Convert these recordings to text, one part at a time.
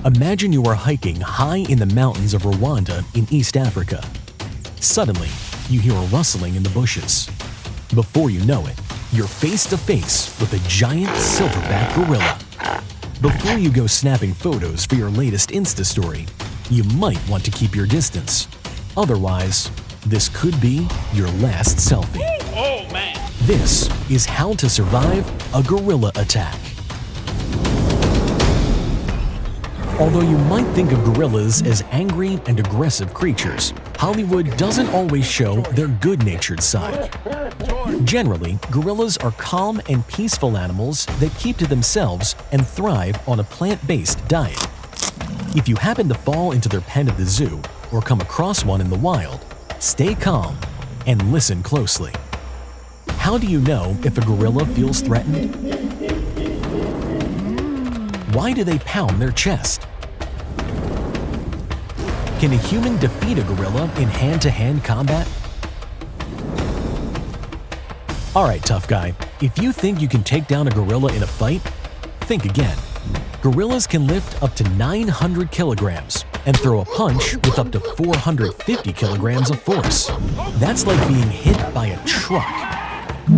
Imagine you are hiking high in the mountains of Rwanda in East Africa. Suddenly, you hear a rustling in the bushes. Before you know it, you're face to face with a giant silverback gorilla. Before you go snapping photos for your latest Insta story, you might want to keep your distance. Otherwise, this could be your last selfie. Oh man! This is how to survive a gorilla attack. Although you might think of gorillas as angry and aggressive creatures, Hollywood doesn't always show their good-natured side. Generally, gorillas are calm and peaceful animals that keep to themselves and thrive on a plant-based diet. If you happen to fall into their pen at the zoo or come across one in the wild, stay calm and listen closely. How do you know if a gorilla feels threatened? Why do they pound their chest? Can a human defeat a gorilla in hand-to-hand combat? Alright, tough guy, if you think you can take down a gorilla in a fight, think again. Gorillas can lift up to 900 kilograms and throw a punch with up to 450 kilograms of force. That's like being hit by a truck.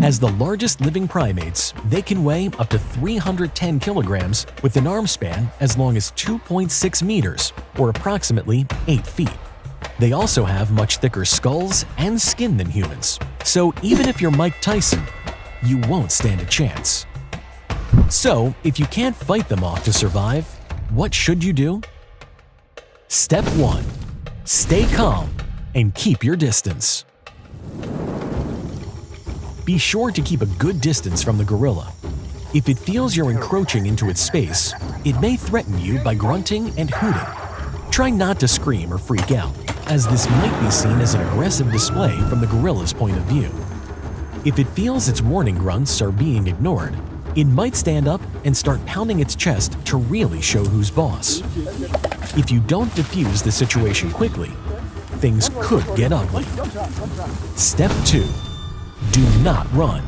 As the largest living primates, they can weigh up to 310 kilograms with an arm span as long as 2.6 meters, or approximately 8 feet. They also have much thicker skulls and skin than humans, so even if you're Mike Tyson, you won't stand a chance. So, if you can't fight them off to survive, what should you do? Step 1. Stay calm and keep your distance. Be sure to keep a good distance from the gorilla. If it feels you're encroaching into its space, it may threaten you by grunting and hooting. Try not to scream or freak out, as this might be seen as an aggressive display from the gorilla's point of view. If it feels its warning grunts are being ignored, it might stand up and start pounding its chest to really show who's boss. If you don't defuse the situation quickly, things could get ugly. Step 2. Do not run.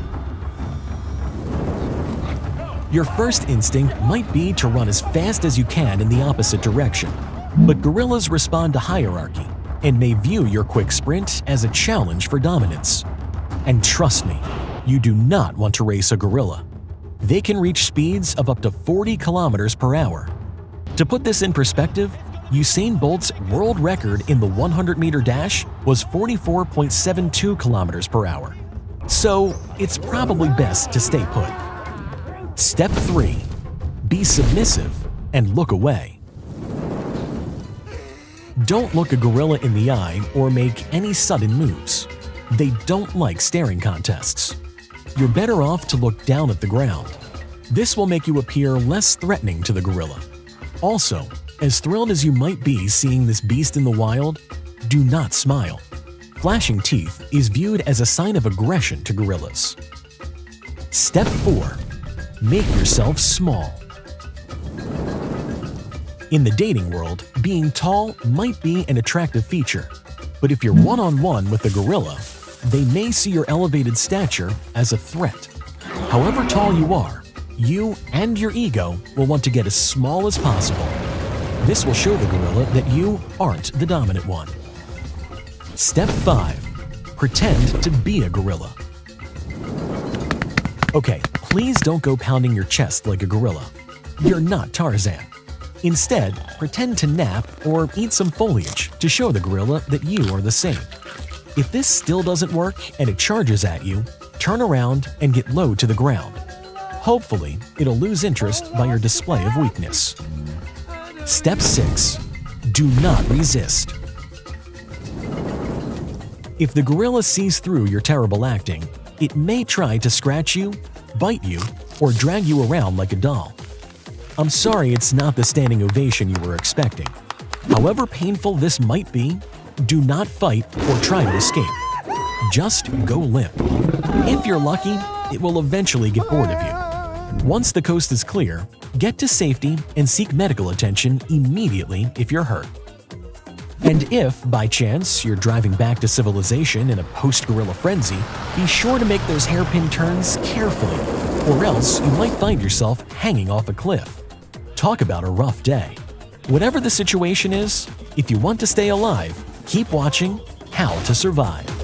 Your first instinct might be to run as fast as you can in the opposite direction, but gorillas respond to hierarchy and may view your quick sprint as a challenge for dominance. And trust me, you do not want to race a gorilla. They can reach speeds of up to 40 kilometers per hour. To put this in perspective, Usain Bolt's world record in the 100-meter dash was 44.72 kilometers per hour. So, it's probably best to stay put. Step 3. Be submissive and look away. Don't look a gorilla in the eye or make any sudden moves. They don't like staring contests. You're better off to look down at the ground. This will make you appear less threatening to the gorilla. Also, as thrilled as you might be seeing this beast in the wild, do not smile. Flashing teeth is viewed as a sign of aggression to gorillas. Step 4. Make yourself small. In the dating world, being tall might be an attractive feature, but if you're one-on-one with a gorilla, they may see your elevated stature as a threat. However tall you are, you and your ego will want to get as small as possible. This will show the gorilla that you aren't the dominant one. Step 5. Pretend to be a gorilla. Okay, please don't go pounding your chest like a gorilla. You're not Tarzan. Instead, pretend to nap or eat some foliage to show the gorilla that you are the same. If this still doesn't work and it charges at you, turn around and get low to the ground. Hopefully, it'll lose interest by your display of weakness. Step 6. Do not resist. If the gorilla sees through your terrible acting, it may try to scratch you, bite you, or drag you around like a doll. I'm sorry it's not the standing ovation you were expecting. However painful this might be, do not fight or try to escape. Just go limp. If you're lucky, it will eventually get bored of you. Once the coast is clear, get to safety and seek medical attention immediately if you're hurt. And if, by chance, you're driving back to civilization in a post-gorilla frenzy, be sure to make those hairpin turns carefully, or else you might find yourself hanging off a cliff. Talk about a rough day. Whatever the situation is, if you want to stay alive, keep watching How to Survive.